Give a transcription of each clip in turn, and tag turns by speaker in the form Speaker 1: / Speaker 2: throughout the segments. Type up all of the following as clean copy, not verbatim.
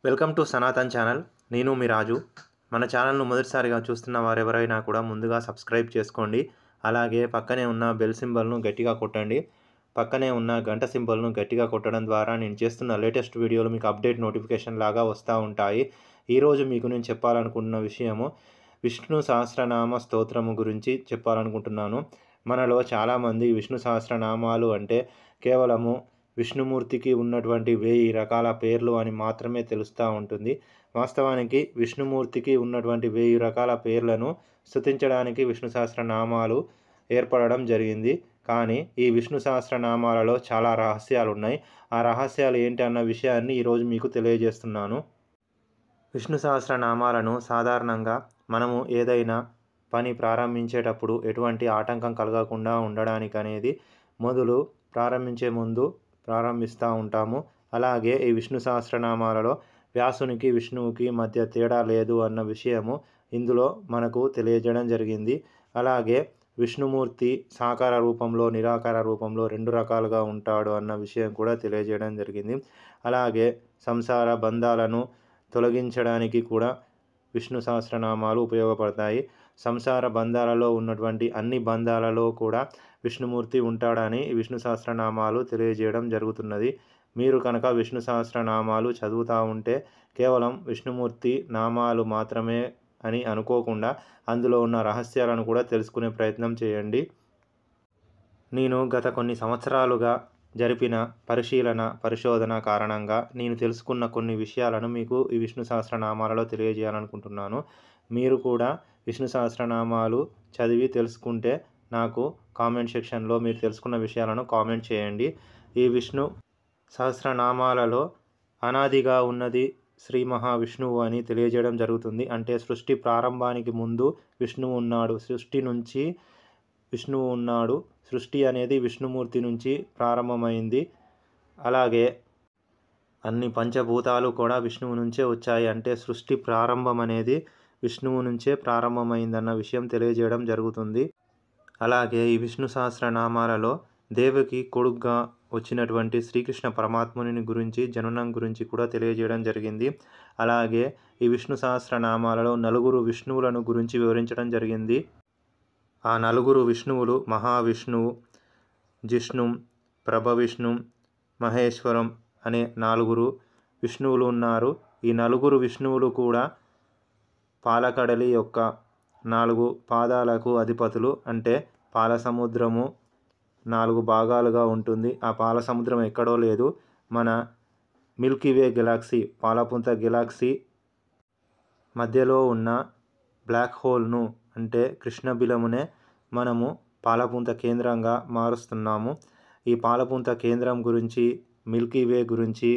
Speaker 1: Welcome to Sanatan channel. నేను మీ రాజు. మన ఛానల్ను మొదటిసారిగా చూస్తున్న వారెవరైనా కూడా ముందుగా సబ్స్క్రైబ్ చేసుకోండి. అలాగే పక్కనే ఉన్న బెల్ సింబల్ను గట్టిగా కొట్టండి. పక్కనే ఉన్న గంట సింబల్ను గట్టిగా కొట్టడం ద్వారా నేను చేస్తున్న లేటెస్ట్ వీడియోలు మీకు అప్డేట్ నోటిఫికేషన్ లాగా వస్తూ ఉంటాయి. ఈరోజు మీకు నేను చెప్పాలనుకుంటున్న విషయము విష్ణు సహస్రనామ స్తోత్రము గురించి చెప్పాలనుకుంటున్నాను. మనలో చాలామంది విష్ణు సహస్రనామాలు అంటే కేవలము విష్ణుమూర్తికి ఉన్నటువంటి 1000 రకాల పేర్లు అని మాత్రమే తెలుస్తూ ఉంటుంది. వాస్తవానికి విష్ణుమూర్తికి ఉన్నటువంటి 1000 రకాల పేర్లను స్తుతించడానికి విష్ణు సహస్రనామాలు ఏర్పడడం జరిగింది. కానీ ఈ విష్ణు సహస్రనామాలలో చాలా రహస్యాలు ఉన్నాయి. ఆ రహస్యాలు ఏంటి అన్న విషయాన్ని ఈరోజు మీకు తెలియజేస్తున్నాను. విష్ణు సహస్రనామాలను సాధారణంగా మనము ఏదైనా పని ప్రారంభించేటప్పుడు ఎటువంటి ఆటంకం కలగకుండా ఉండడానికనేది ప్రారంభించే ముందు ప్రారంభిస్తూ ఉంటాము. అలాగే ఈ విష్ణు సహస్రనామాలలో వ్యాసునికి విష్ణువుకి మధ్య తేడా లేదు అన్న విషయము ఇందులో మనకు తెలియజేయడం జరిగింది. అలాగే విష్ణుమూర్తి సాకార రూపంలో నిరాకార రూపంలో 2 రకాలుగా ఉంటాడు అన్న విషయం కూడా తెలియజేయడం జరిగింది. అలాగే సంసార బంధాలను తొలగించడానికి కూడా విష్ణు సహస్రనామాలు ఉపయోగపడతాయి. సంసార బంధాలలో ఉన్నటువంటి అన్ని బంధాలలో కూడా విష్ణుమూర్తి ఉంటాడని విష్ణు సహస్రనామాలు తెలియజేయడం జరుగుతున్నది. మీరు కనుక విష్ణు సహస్రనామాలు చదువుతూ ఉంటే కేవలం విష్ణుమూర్తి నామాలు మాత్రమే అని అనుకోకుండా అందులో ఉన్న రహస్యాలను కూడా తెలుసుకునే ప్రయత్నం చేయండి. నేను గత కొన్ని సంవత్సరాలుగా జరిపిన పరిశోధన కారణంగా నేను తెలుసుకున్న కొన్ని విషయాలను మీకు ఈ విష్ణు సహస్రనామాలలో తెలియజేయాలనుకుంటున్నాను. మీరు కూడా విష్ణు సహస్రనామాలు చదివి తెలుసుకుంటే నాకు కామెంట్ సెక్షన్లో మీరు తెలుసుకున్న విషయాలను కామెంట్ చేయండి. ఈ విష్ణు సహస్రనామాలలో అనాదిగా ఉన్నది శ్రీ మహావిష్ణువు అని తెలియజేయడం జరుగుతుంది. అంటే సృష్టి ప్రారంభానికి ముందు విష్ణువు ఉన్నాడు. సృష్టి నుంచి విష్ణువు ఉన్నాడు. సృష్టి అనేది విష్ణుమూర్తి నుంచి ప్రారంభమైంది. అలాగే అన్ని పంచభూతాలు కూడా విష్ణువు నుంచే వచ్చాయి. అంటే సృష్టి ప్రారంభం అనేది విష్ణువు నుంచే ప్రారంభమైందన్న విషయం తెలియజేయడం జరుగుతుంది. అలాగే ఈ విష్ణు సహస్రనామాలలో దేవకి కొడుగ్గా వచ్చినటువంటి శ్రీకృష్ణ పరమాత్ముని గురించి జననం గురించి కూడా తెలియజేయడం జరిగింది. అలాగే ఈ విష్ణు సహస్రనామాలలో 4 విష్ణువులను గురించి వివరించడం జరిగింది. ఆ 4 విష్ణువులు మహావిష్ణువు, జిష్ణుం, ప్రభవిష్ణుం, మహేశ్వరం అనే 4 విష్ణువులు ఉన్నారు. ఈ 4 విష్ణువులు కూడా పాలకడలి యొక్క 4 పాదాలకు అధిపతులు. అంటే పాల సముద్రము 4 భాగాలుగా ఉంటుంది. ఆ పాల సముద్రం ఎక్కడో లేదు, మన మిల్కీవే గెలాక్సీ పాలపుంత గెలాక్సీ మధ్యలో ఉన్న బ్లాక్ హోల్ను అంటే కృష్ణబిలమునే మనము పాలపుంత కేంద్రంగా మారుస్తున్నాము. ఈ పాలపుంత కేంద్రం గురించి మిల్కీవే గురించి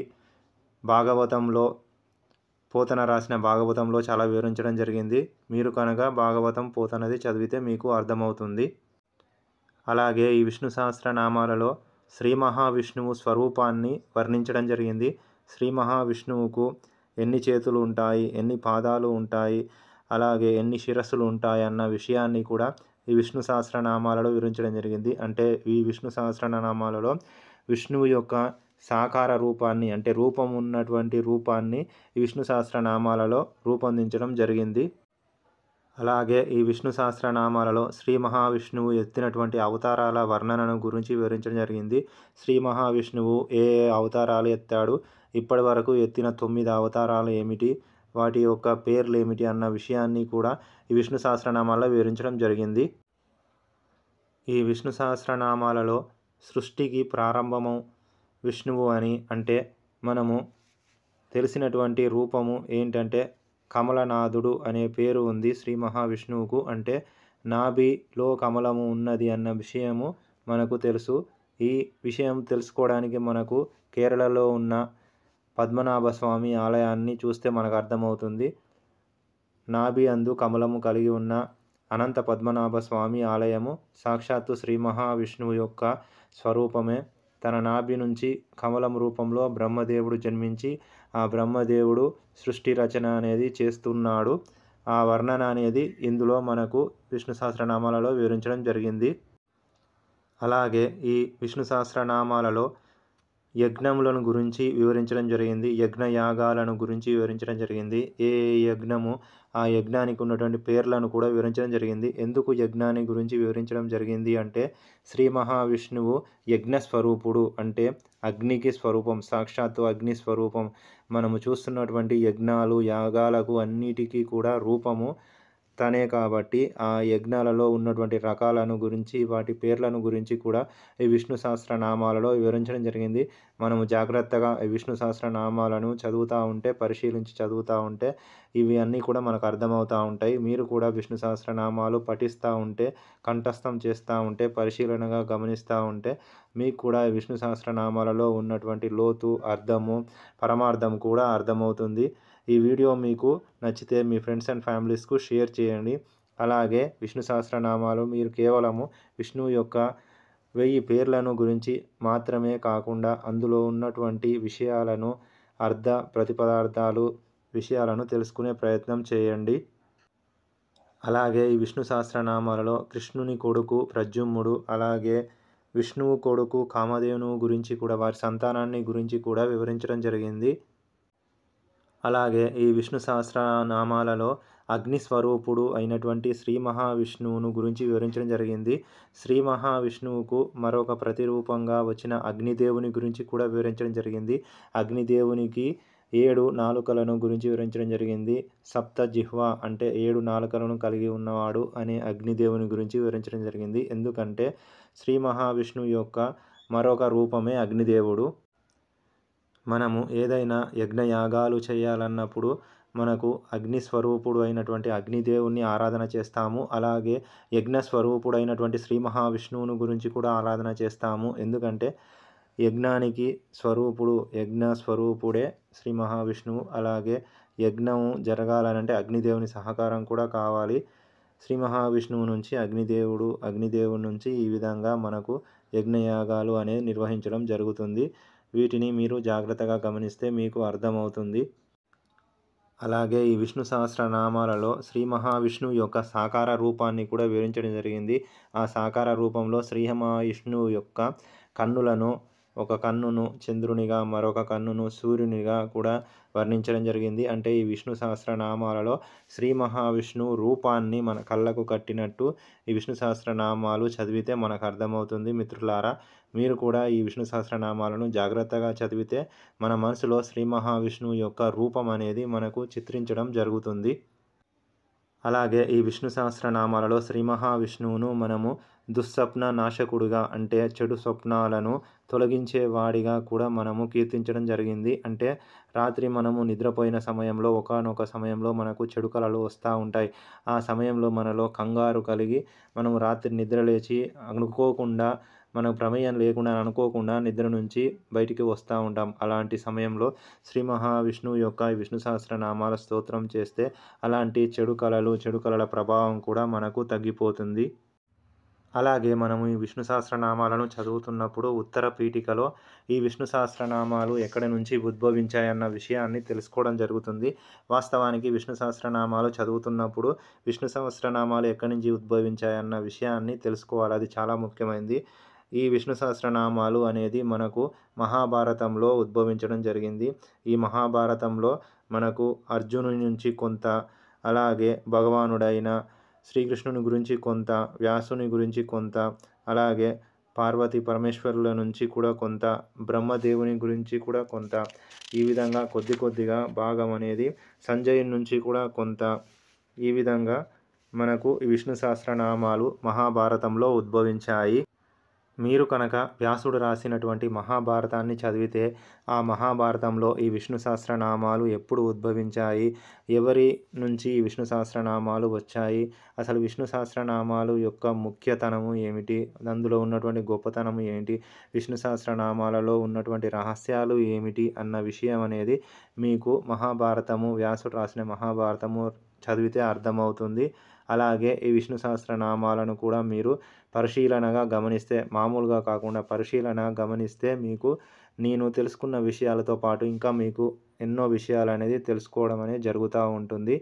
Speaker 1: భాగవతంలో పోతన రాసిన భాగవతంలో చాలా వివరించడం జరిగింది. మీరు కనుక భాగవతం పోతనది చదివితే మీకు అర్థమవుతుంది. అలాగే ఈ విష్ణు సహస్రనామాలలో శ్రీ మహావిష్ణువు స్వరూపాన్ని వర్ణించడం జరిగింది. శ్రీ మహావిష్ణువుకు ఎన్ని చేతులు ఉంటాయి, ఎన్ని పాదాలు ఉంటాయి, అలాగే ఎన్ని శిరస్సులు ఉంటాయి అన్న విషయాన్ని కూడా ఈ విష్ణు సహస్రనామాలలో వివరించడం జరిగింది. అంటే ఈ విష్ణు సహస్రనామాలలో విష్ణువు యొక్క సాకార రూపాన్ని అంటే రూపం ఉన్నటువంటి రూపాన్ని ఈ విష్ణు సహస్రనామాలలో రూపొందించడం జరిగింది. అలాగే ఈ విష్ణు సహస్రనామాలలో శ్రీ మహావిష్ణువు ఎత్తినటువంటి అవతారాల వర్ణనను గురించి వివరించడం జరిగింది. శ్రీ మహావిష్ణువు ఏ అవతారాలు ఎత్తాడు, ఇప్పటి వరకు ఎత్తిన 9 అవతారాలు ఏమిటి, వాటి యొక్క పేర్లు ఏమిటి అన్న విషయాన్ని కూడా ఈ విష్ణు సహస్రనామాలలో వివరించడం జరిగింది. ఈ విష్ణు సహస్రనామాలలో సృష్టికి ప్రారంభము విష్ణువు అని అంటే మనము తెలిసినటువంటి రూపము ఏంటంటే కమలనాథుడు అనే పేరు ఉంది శ్రీ మహావిష్ణువుకు. అంటే నాభిలో కమలము ఉన్నది అన్న విషయము మనకు తెలుసు. ఈ విషయం తెలుసుకోవడానికి మనకు కేరళలో ఉన్న పద్మనాభ స్వామి ఆలయాన్ని చూస్తే మనకు అర్థమవుతుంది. నాభి అందు కమలము కలిగి ఉన్న అనంత పద్మనాభ స్వామి ఆలయము సాక్షాత్తు శ్రీ మహావిష్ణువు యొక్క స్వరూపమే. తన నాభి నుంచి కమలం రూపంలో బ్రహ్మదేవుడు జన్మించి ఆ బ్రహ్మదేవుడు సృష్టి రచన అనేది చేస్తున్నాడు. ఆ వర్ణన అనేది ఇందులో మనకు విష్ణు సహస్రనామాలలో వివరించడం జరిగింది. అలాగే ఈ విష్ణు సహస్రనామాలలో యజ్ఞములను గురించి వివరించడం జరిగింది. యజ్ఞ యాగాలను గురించి వివరించడం జరిగింది. ఏ ఏ యజ్ఞము, ఆ యజ్ఞానికి ఉన్నటువంటి పేర్లను కూడా వివరించడం జరిగింది. ఎందుకు యజ్ఞాన్ని గురించి వివరించడం జరిగింది అంటే, శ్రీ మహావిష్ణువు యజ్ఞ స్వరూపుడు, అంటే అగ్నికి స్వరూపం, సాక్షాత్తు అగ్ని స్వరూపం. మనము చూస్తున్నటువంటి యజ్ఞాలు, యాగాలకు అన్నిటికీ కూడా రూపము తనే కాబట్టి ఆ యజ్ఞాలలో ఉన్నటువంటి రకాలను గురించి, వాటి పేర్లను గురించి కూడా ఈ విష్ణు సహస్రనామాలలో వివరించడం జరిగింది. మనము జాగ్రత్తగా ఈ విష్ణు సహస్రనామాలను చదువుతూ ఉంటే, పరిశీలించి చదువుతూ ఉంటే ఇవి అన్నీ కూడా మనకు అర్థమవుతూ ఉంటాయి. మీరు కూడా విష్ణు సహస్రనామాలు పఠిస్తూ ఉంటే, కంఠస్థం చేస్తూ ఉంటే, పరిశీలనగా గమనిస్తూ ఉంటే మీకు కూడా విష్ణు సహస్రనామాలలో ఉన్నటువంటి లోతు, అర్థము, పరమార్థం కూడా అర్థమవుతుంది. ఈ వీడియో మీకు నచ్చితే మీ ఫ్రెండ్స్ అండ్ ఫ్యామిలీస్కు షేర్ చేయండి. అలాగే విష్ణు సహస్రనామాలు మీరు కేవలము విష్ణువు యొక్క 1000 పేర్లను గురించి మాత్రమే కాకుండా అందులో ఉన్నటువంటి విషయాలను, అర్థ ప్రతిపదార్థాలు విషయాలను తెలుసుకునే ప్రయత్నం చేయండి. అలాగే ఈ విష్ణు సహస్రనామాలలో కృష్ణుని కొడుకు ప్రద్యుమ్నుడు, అలాగే విష్ణువు కొడుకు కామధేనువు గురించి కూడా, వారి సంతానాన్ని గురించి కూడా వివరించడం జరిగింది. అలాగే ఈ విష్ణు సహస్రనామాలలో అగ్ని స్వరూపుడు అయినటువంటి శ్రీ మహావిష్ణువును గురించి వివరించడం జరిగింది. శ్రీ మహావిష్ణువుకు మరొక ప్రతిరూపంగా వచ్చిన అగ్నిదేవుని గురించి కూడా వివరించడం జరిగింది. అగ్నిదేవునికి 7 నాలుకలను గురించి వివరించడం జరిగింది. సప్త జిహ్వ అంటే 7 నాలుకలను కలిగి ఉన్నవాడు అనే అగ్నిదేవుని గురించి వివరించడం జరిగింది. ఎందుకంటే శ్రీ మహావిష్ణువు యొక్క మరొక రూపమే అగ్నిదేవుడు. మనము ఏదైనా యజ్ఞయాగాలు చేయాలన్నప్పుడు మనకు అగ్ని స్వరూపుడు అయినటువంటి అగ్నిదేవుని ఆరాధన చేస్తాము. అలాగే యజ్ఞ స్వరూపుడు అయినటువంటి శ్రీ మహావిష్ణువుని గురించి కూడా ఆరాధన చేస్తాము. ఎందుకంటే యజ్ఞానికి స్వరూపుడు, యజ్ఞ స్వరూపుడే శ్రీ మహావిష్ణువు. అలాగే యజ్ఞము జరగాలనంటే అగ్నిదేవుని సహకారం కూడా కావాలి. శ్రీ మహావిష్ణువు నుంచి అగ్నిదేవుడు, అగ్నిదేవుడి నుంచి ఈ విధంగా మనకు యజ్ఞయాగాలు అనేది నిర్వహించడం జరుగుతుంది. వీటిని మీరు జాగ్రత్తగా గమనిస్తే మీకు అర్థమవుతుంది. అలాగే ఈ విష్ణు సహస్రనామాలలో శ్రీ మహావిష్ణువు యొక్క సాకార రూపాన్ని కూడా వివరించడం జరిగింది. ఆ సాకార రూపంలో శ్రీ మహావిష్ణువు యొక్క కన్నులను, ఒక కన్నును చంద్రునిగా, మరొక కన్నును సూర్యునిగా కూడా వర్ణించడం జరిగింది. అంటే ఈ విష్ణు సహస్రనామాలలో శ్రీ మహావిష్ణువు రూపాన్ని మన కళ్ళకు కట్టినట్టు ఈ విష్ణు సహస్రనామాలు చదివితే మనకు అర్థమవుతుంది. మిత్రులారా, మీరు కూడా ఈ విష్ణు సహస్రనామాలను జాగ్రత్తగా చదివితే మన మనసులో శ్రీ మహావిష్ణువు యొక్క రూపం అనేది మనకు చిత్రించడం జరుగుతుంది. అలాగే ఈ విష్ణు సహస్రనామాలలో శ్రీ మహావిష్ణువును మనము దుస్వప్న నాశకుడుగా, అంటే చెడు స్వప్నాలను తొలగించేవాడిగా కూడా మనము కీర్తించడం జరిగింది. అంటే రాత్రి మనము నిద్రపోయిన సమయంలో, ఒకానొక సమయంలో మనకు చెడు కలలు వస్తూ ఉంటాయి. ఆ సమయంలో మనలో కంగారు కలిగి మనము రాత్రి నిద్రలేచి అనుకోకుండా, మనకు ప్రమేయం లేకుండా అనుకోకుండా నిద్ర నుంచి బయటికి వస్తూ ఉంటాం. అలాంటి సమయంలో శ్రీ మహావిష్ణువు యొక్క విష్ణు సహస్రనామాల స్తోత్రం చేస్తే అలాంటి చెడు కళల ప్రభావం కూడా మనకు తగ్గిపోతుంది. అలాగే మనము ఈ విష్ణు సహస్రనామాలను చదువుతున్నప్పుడు ఉత్తర పీఠికలో ఈ విష్ణు సహస్రనామాలు ఎక్కడి నుంచి ఉద్భవించాయన్న విషయాన్ని తెలుసుకోవడం జరుగుతుంది. వాస్తవానికి విష్ణు సహస్రనామాలు చదువుతున్నప్పుడు విష్ణు సహస్రనామాలు ఎక్కడి నుంచి ఉద్భవించాయన్న విషయాన్ని తెలుసుకోవాలి. అది చాలా ముఖ్యమైనది. ఈ విష్ణు సహస్రనామాలు అనేది మనకు మహాభారతంలో ఉద్భవించడం జరిగింది. ఈ మహాభారతంలో మనకు అర్జునుని నుంచి కొంత, అలాగే భగవానుడైన శ్రీకృష్ణుని గురించి కొంత, వ్యాసుని గురించి కొంత, అలాగే పార్వతీ పరమేశ్వరుల నుంచి కూడా కొంత, బ్రహ్మదేవుని గురించి కూడా కొంత, ఈ విధంగా కొద్దిగా భాగం అనేది సంజయుని నుంచి కూడా కొంత, ఈ విధంగా మనకు ఈ విష్ణు సహస్రనామాలు మహాభారతంలో ఉద్భవించాయి. మీరు కనుక వ్యాసుడు రాసినటువంటి మహాభారతాన్ని చదివితే ఆ మహాభారతంలో ఈ విష్ణు సహస్రనామాలు ఎప్పుడు ఉద్భవించాయి, ఎవరి నుంచి ఈ విష్ణు సహస్రనామాలు వచ్చాయి, అసలు విష్ణు సహస్రనామాలు యొక్క ముఖ్యతనము ఏమిటి, అందులో ఉన్నటువంటి గొప్పతనము ఏంటి, విష్ణు సహస్రనామాలలో ఉన్నటువంటి రహస్యాలు ఏమిటి అన్న విషయం అనేది మీకు మహాభారతము, వ్యాసుడు రాసిన మహాభారతము చదివితే అర్థమవుతుంది. అలాగే ఈ విష్ణు సహస్రనామాలను కూడా మీరు పరిశీలనగా గమనిస్తే, మామూలుగా కాకుండా పరిశీలన గమనిస్తే మీకు నేను తెలుసుకున్న విషయాలతో పాటు ఇంకా మీకు ఎన్నో విషయాలు అనేది తెలుసుకోవడం అనేది జరుగుతూ ఉంటుంది.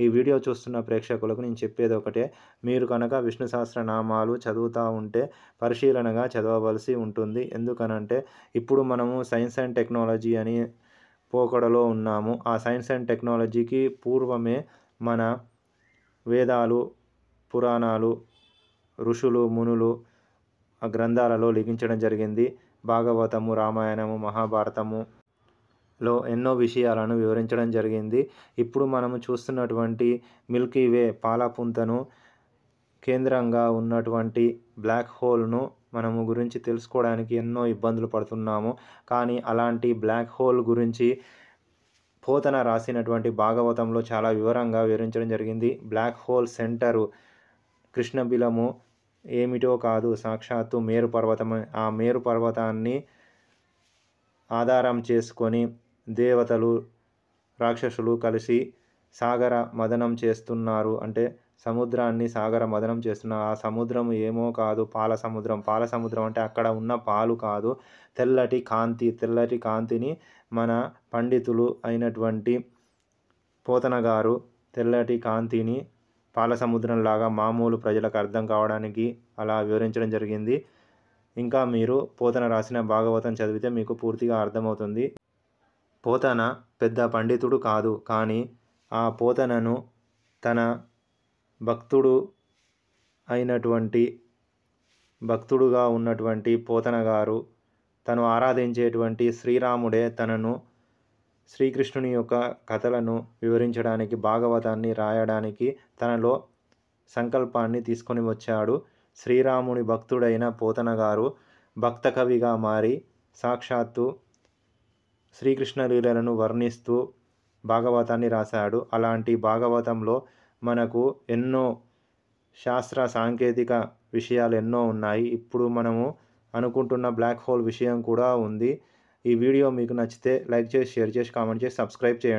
Speaker 1: ఈ వీడియో చూస్తున్న ప్రేక్షకులకు నేను చెప్పేది ఒకటే, మీరు కనుక విష్ణు సహస్రనామాలు చదువుతూ ఉంటే పరిశీలనగా చదవవలసి ఉంటుంది. ఎందుకనంటే ఇప్పుడు మనము సైన్స్ అండ్ టెక్నాలజీ అని పోకడలో ఉన్నాము. ఆ సైన్స్ అండ్ టెక్నాలజీకి పూర్వమే మన వేదాలు, పురాణాలు, ఋషులు, మునులు ఆ గ్రంథాలలో లిఖించడం జరిగింది. భాగవతము, రామాయణము, మహాభారతములో ఎన్నో విషయాలను వివరించడం జరిగింది. ఇప్పుడు మనము చూస్తున్నటువంటి మిల్కీ వే పాలపుంతను కేంద్రంగా ఉన్నటువంటి బ్లాక్ హోల్ను మనము గురించి తెలుసుకోవడానికి ఎన్నో ఇబ్బందులు పడుతున్నాము. కానీ అలాంటి బ్లాక్ హోల్ గురించి పోతన రాసినటువంటి భాగవతంలో చాలా వివరంగా వివరించడం జరిగింది. బ్లాక్ హోల్ సెంటరు కృష్ణబిలము ఏమిటో కాదు, సాక్షాత్తు మేరు పర్వతం. ఆ మేరు పర్వతాన్ని ఆధారం చేసుకొని దేవతలు, రాక్షసులు కలిసి సాగర మదనం చేస్తున్నారు. అంటే సముద్రాన్ని సాగర మదనం చేస్తున్నారు. ఆ సముద్రం ఏమో కాదు, పాల సముద్రం. పాల సముద్రం అంటే అక్కడ ఉన్న పాలు కాదు, తెల్లటి కాంతి. తెల్లటి కాంతిని మన పండితులు అయినటువంటి పోతన గారు తెల్లటి కాంతిని పాల సముద్రంలాగా మామూలు ప్రజలకు అర్థం కావడానికి అలా వివరించడం జరిగింది. ఇంకా మీరు పోతన రాసిన భాగవతం చదివితే మీకు పూర్తిగా అర్థమవుతుంది. పోతన పెద్ద పండితుడు కాదు, కానీ ఆ పోతనను తన భక్తుడుగా ఉన్నటువంటి పోతన గారు తను ఆరాధించేటువంటి శ్రీరాముడే తనను శ్రీకృష్ణుని యొక్క కథలను వివరించడానికి, భాగవతాన్ని రాయడానికి తనలో సంకల్పాన్ని తీసుకొని వచ్చాడు. శ్రీరాముని భక్తుడైన పోతన గారు భక్త కవిగా మారి సాక్షాత్తు శ్రీకృష్ణ లీలలను వర్ణిస్తూ భాగవతాన్ని రాశాడు. అలాంటి భాగవతంలో మనకు ఎన్నో శాస్త్ర సాంకేతిక విషయాలు ఎన్నో ఉన్నాయి. ఇప్పుడు మనము అనుకుంటున్న బ్లాక్ హోల్ విషయం కూడా ఉంది. ఈ వీడియో మీకు నచ్చితే లైక్ చేసి, షేర్ చేసి, కామెంట్ చేసి, సబ్స్క్రైబ్ చేయండి.